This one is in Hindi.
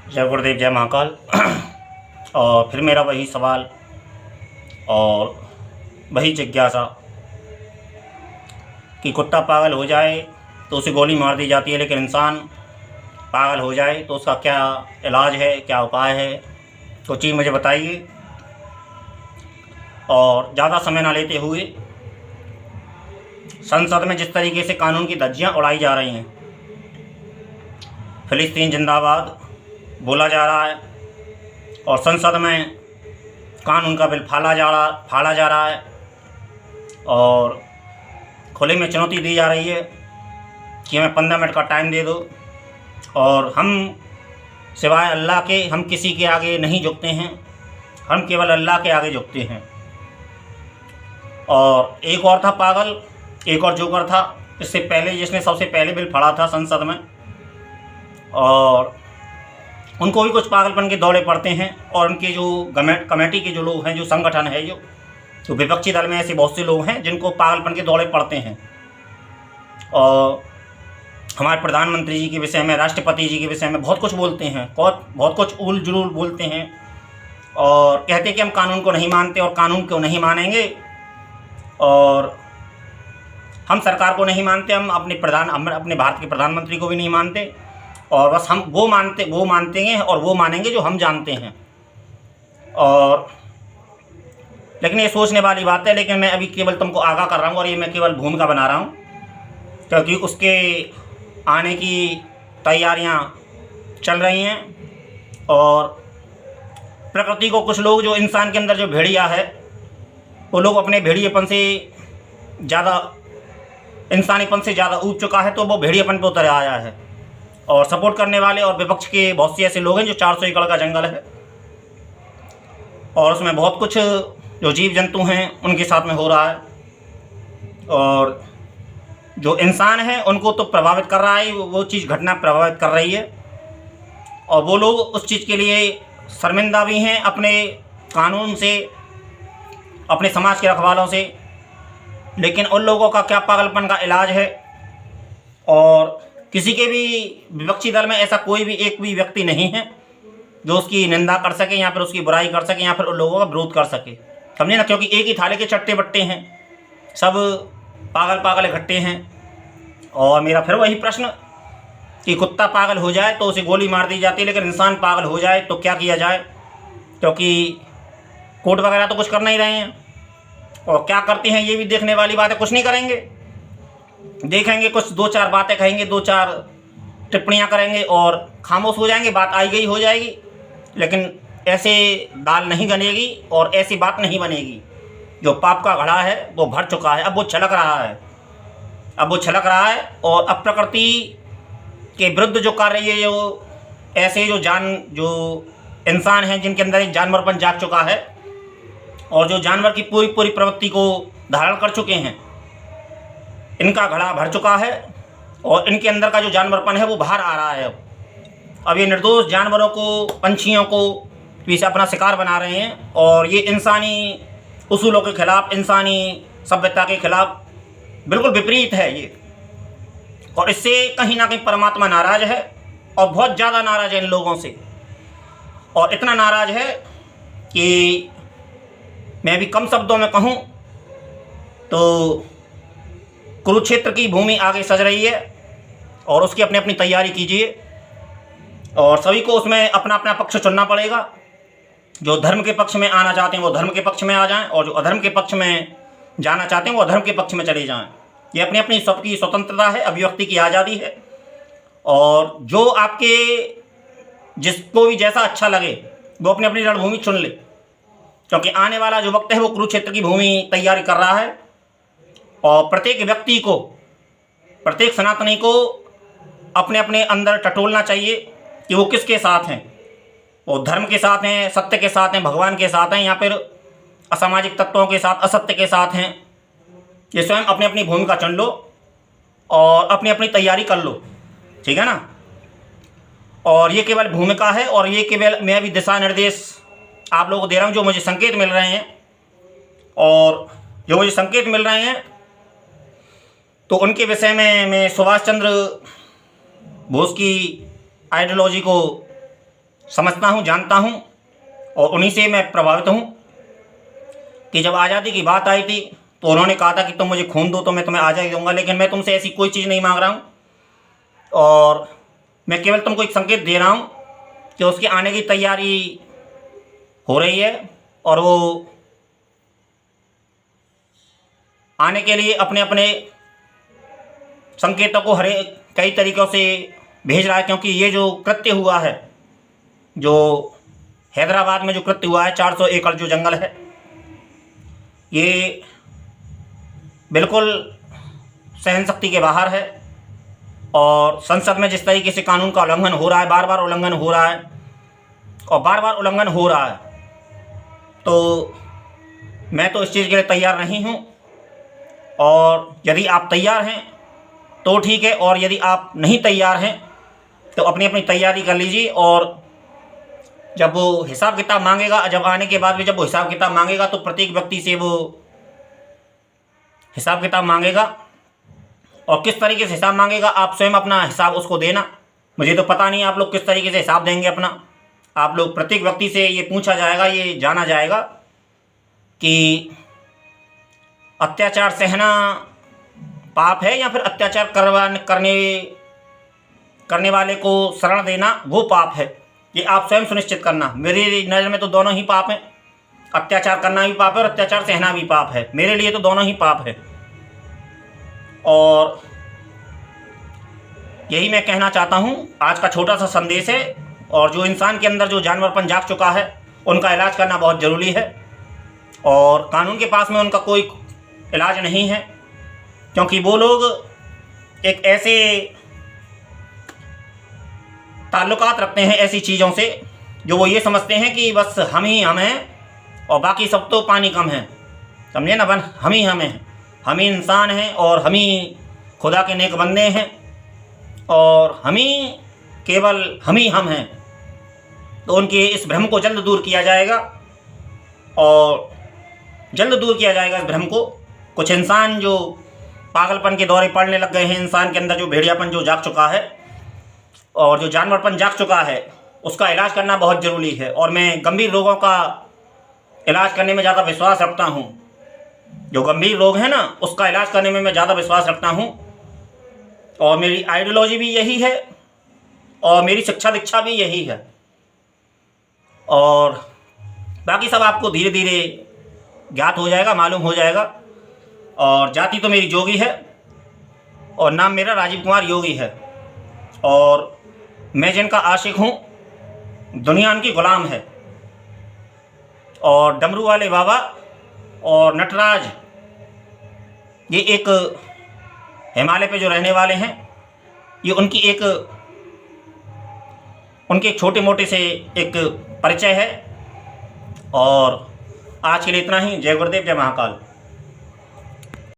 जय गुरुदेव, जय महाकाल। और फिर मेरा वही सवाल और वही जिज्ञासा कि कुत्ता पागल हो जाए तो उसे गोली मार दी जाती है, लेकिन इंसान पागल हो जाए तो उसका क्या इलाज है, क्या उपाय है, कुछ चीज़ मुझे बताइए। और ज़्यादा समय ना लेते हुए, संसद में जिस तरीके से कानून की धज्जियाँ उड़ाई जा रही हैं, फिलिस्तीन जिंदाबाद बोला जा रहा है और संसद में कानून का बिल फाड़ा जा रहा है और खुले में चुनौती दी जा रही है कि हमें 15 मिनट का टाइम दे दो और हम सिवाय अल्लाह के हम किसी के आगे नहीं झुकते हैं, हम केवल अल्लाह के आगे झुकते हैं। और एक और था पागल, एक और जोकर था इससे पहले, जिसने सबसे पहले बिल फाड़ा था संसद में, और उनको भी कुछ पागलपन के दौरे पड़ते हैं। और उनके जो कमेटी के जो लोग हैं, जो संगठन है, जो विपक्षी दल में ऐसे बहुत से लोग हैं जिनको पागलपन के दौरे पड़ते हैं और हमारे प्रधानमंत्री जी के विषय में, राष्ट्रपति जी के विषय में बहुत कुछ बोलते हैं, बहुत कुछ उल जुलूल बोलते हैं और कहते हैं कि हम कानून को नहीं मानते और कानून को नहीं मानेंगे और हम सरकार को नहीं मानते, हम अपने भारत के प्रधानमंत्री को भी नहीं मानते और बस हम वो मानते हैं और वो मानेंगे जो हम जानते हैं। और लेकिन ये सोचने वाली बात है, लेकिन मैं अभी केवल तुमको आगाह कर रहा हूँ और ये मैं केवल भूमिका बना रहा हूँ, क्योंकि उसके आने की तैयारियाँ चल रही हैं। और प्रकृति को कुछ लोग, जो इंसान के अंदर जो भेड़िया है, वो लोग अपने भेड़िएपन से ज़्यादा, इंसानीपन से ज़्यादा ऊब चुका है तो वो भेड़िएपन पर उतर आया है। और सपोर्ट करने वाले और विपक्ष के बहुत से ऐसे लोग हैं जो 400 एकड़ का जंगल है और उसमें बहुत कुछ जो जीव जंतु हैं उनके साथ में हो रहा है और जो इंसान है उनको तो प्रभावित कर रहा है, वो चीज़ घटना प्रभावित कर रही है और वो लोग उस चीज़ के लिए शर्मिंदा भी हैं, अपने कानून से, अपने समाज के रखवालों से। लेकिन उन लोगों का क्या पागलपन का इलाज है? और किसी के भी विपक्षी दल में ऐसा कोई भी एक भी व्यक्ति नहीं है जो उसकी निंदा कर सके या फिर उसकी बुराई कर सके या फिर उन लोगों का विरोध कर सके, समझे ना? क्योंकि एक ही थाले के चट्टे बट्टे हैं, सब पागल इकट्ठे हैं। और मेरा फिर वही प्रश्न कि कुत्ता पागल हो जाए तो उसे गोली मार दी जाती है, लेकिन इंसान पागल हो जाए तो क्या किया जाए? क्योंकि कोर्ट वगैरह तो कुछ कर नहीं रहे हैं और क्या करते हैं ये भी देखने वाली बात है। कुछ नहीं करेंगे, देखेंगे, कुछ 2-4 बातें कहेंगे, 2-4 टिप्पणियां करेंगे और खामोश हो जाएंगे, बात आई गई हो जाएगी। लेकिन ऐसे दाल नहीं गनेगी और ऐसी बात नहीं बनेगी। जो पाप का घड़ा है वो भर चुका है, अब वो छलक रहा है और अब प्रकृति के विरुद्ध जो कर रही है, जो ऐसे जो इंसान हैं जिनके अंदर एक जानवरपन जाग चुका है और जो जानवर की पूरी प्रवृत्ति को धारण कर चुके हैं, इनका घड़ा भर चुका है और इनके अंदर का जो जानवरपन है वो बाहर आ रहा है। अब ये निर्दोष जानवरों को, पंछियों को इसे अपना शिकार बना रहे हैं और ये इंसानी उसूलों के खिलाफ, इंसानी सभ्यता के खिलाफ बिल्कुल विपरीत है ये। और इससे कहीं ना कहीं परमात्मा नाराज़ है और बहुत ज़्यादा नाराज़ है इन लोगों से। और इतना नाराज़ है कि मैं भी कम शब्दों में कहूँ तो कुरुक्षेत्र की भूमि आगे सज रही है और उसकी अपनी अपनी तैयारी कीजिए और सभी को उसमें अपना अपना पक्ष चुनना पड़ेगा। जो धर्म के पक्ष में आना चाहते हैं वो धर्म के पक्ष में आ जाएं और जो अधर्म के पक्ष में जाना चाहते हैं वो अधर्म के पक्ष में चले जाएं। ये अपनी अपनी सबकी स्वतंत्रता है, अभिव्यक्ति की आज़ादी है और जो आपके जिसको भी जैसा अच्छा लगे वो अपनी अपनी रणभूमि चुन ले, क्योंकि आने वाला जो वक्त है वो कुरुक्षेत्र की भूमि तैयारी कर रहा है। और प्रत्येक व्यक्ति को, प्रत्येक सनातनी को अपने अपने अंदर टटोलना चाहिए कि वो किसके साथ हैं। वो धर्म के साथ हैं, सत्य के साथ हैं, भगवान के साथ हैं या फिर असामाजिक तत्वों के साथ, असत्य के साथ हैं। ये स्वयं अपनी अपनी भूमिका चुन लो और अपनी अपनी तैयारी कर लो, ठीक है ना? और ये केवल भूमिका है और ये केवल मैं भी दिशा निर्देश आप लोगों को दे रहा हूँ, जो मुझे संकेत मिल रहे हैं। और जो मुझे संकेत मिल रहे हैं तो उनके विषय में मैं सुभाष चंद्र बोस की आइडियोलॉजी को समझता हूँ, जानता हूँ और उन्हीं से मैं प्रभावित हूँ कि जब आज़ादी की बात आई थी तो उन्होंने कहा था कि तुम मुझे खून दो तो मैं तुम्हें आज़ादी दूंगा, लेकिन मैं तुमसे ऐसी कोई चीज़ नहीं मांग रहा हूँ और मैं केवल तुमको एक संकेत दे रहा हूँ कि उसके आने की तैयारी हो रही है और वो आने के लिए अपने अपने संकेतों को कई तरीक़ों से भेज रहा है, क्योंकि ये जो कृत्य हुआ है, जो हैदराबाद में जो कृत्य हुआ है, 400 एकड़ जो जंगल है, ये बिल्कुल सहन शक्ति के बाहर है। और संसद में जिस तरीके से कानून का उल्लंघन हो रहा है, बार बार उल्लंघन हो रहा है और बार बार उल्लंघन हो रहा है, तो मैं तो इस चीज़ के लिए तैयार नहीं हूँ। और यदि आप तैयार हैं तो ठीक है, और यदि आप नहीं तैयार हैं तो अपनी अपनी तैयारी कर लीजिए। और जब वो हिसाब किताब मांगेगा, जब आने के बाद भी जब वो हिसाब किताब मांगेगा तो प्रत्येक व्यक्ति से वो हिसाब किताब मांगेगा। और किस तरीके से हिसाब मांगेगा, आप स्वयं अपना हिसाब उसको देना। मुझे तो पता नहीं आप लोग किस तरीके से हिसाब देंगे अपना। आप लोग प्रत्येक व्यक्ति से ये पूछा जाएगा, ये जाना जाएगा कि अत्याचार सहना पाप है या फिर अत्याचार करने वाले को शरण देना वो पाप है। ये आप स्वयं सुनिश्चित करना। मेरी नज़र में तो दोनों ही पाप हैं, अत्याचार करना भी पाप है और अत्याचार सहना भी पाप है। मेरे लिए तो दोनों ही पाप है। और यही मैं कहना चाहता हूँ। आज का छोटा सा संदेश है। और जो इंसान के अंदर जो जानवरपन जाग चुका है उनका इलाज करना बहुत ज़रूरी है और कानून के पास में उनका कोई इलाज नहीं है, क्योंकि वो लोग एक ऐसे ताल्लुकात रखते हैं ऐसी चीज़ों से जो वो ये समझते हैं कि बस हम ही हम हैं और बाकी सब तो पानी कम है। समझे ना बन, हम ही हम हैं, हम ही इंसान हैं और हम ही खुदा के नेक बंदे हैं और हम ही केवल हम ही हम हैं। तो उनके इस भ्रम को जल्द दूर किया जाएगा और जल्द दूर किया जाएगा इस भ्रम को। कुछ इंसान जो पागलपन के दौरे पड़ने लग गए हैं, इंसान के अंदर जो भेड़ियापन जो जाग चुका है और जो जानवरपन जाग चुका है, उसका इलाज करना बहुत ज़रूरी है। और मैं गंभीर रोगों का इलाज करने में ज़्यादा विश्वास रखता हूँ। जो गंभीर रोग है ना, उसका इलाज करने में मैं ज़्यादा विश्वास रखता हूँ और मेरी आइडियोलॉजी भी यही है और मेरी शिक्षा दीक्षा भी यही है। और बाकी सब आपको धीरे धीरे ज्ञात हो जाएगा, मालूम हो जाएगा। और जाति तो मेरी जोगी है और नाम मेरा राजीव कुमार योगी है और मैं जिनका आशिक हूँ, दुनिया उनकी गुलाम है। और डमरू वाले बाबा और नटराज, ये एक हिमालय पे जो रहने वाले हैं, ये उनके छोटे मोटे से एक परिचय है। और आज के लिए इतना ही। जय गुरुदेव, जय महाकाल।